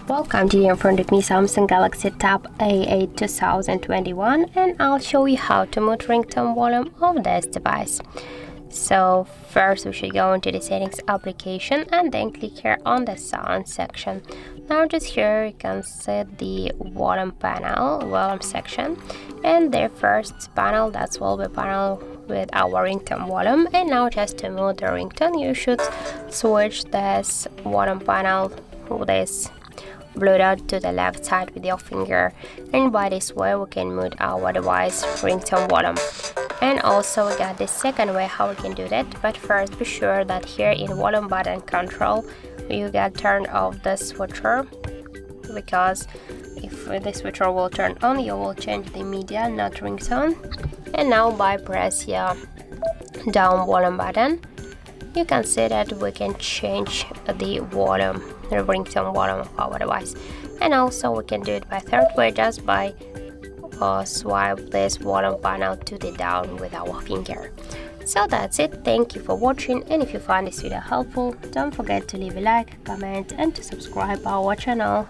Welcome to in front of me Samsung Galaxy Tab A8 2021, and I'll show you how to mute ringtone volume of this device. So first we should go into the settings application and then click here on the sound section. Now just here you can set the volume panel, volume section, and the first panel, that's will be panel with our ringtone volume. And now just to mute the ringtone, you should switch this volume panel with this blue dot to the left side with your finger, and by this way we can mute our device ringtone volume. And also we got the second way how we can do that, but first be sure that here in volume button control you get turn off the switcher, because if the switcher will turn on you will change the media, not ringtone. And now by press your down volume button you can see that we can change the volume, the ringtone volume of our device. And also we can do it by third way, just by swipe this volume panel to the down with our finger. So that's it. Thank you for watching, and if you find this video helpful, don't forget to leave a like, comment and to subscribe our channel.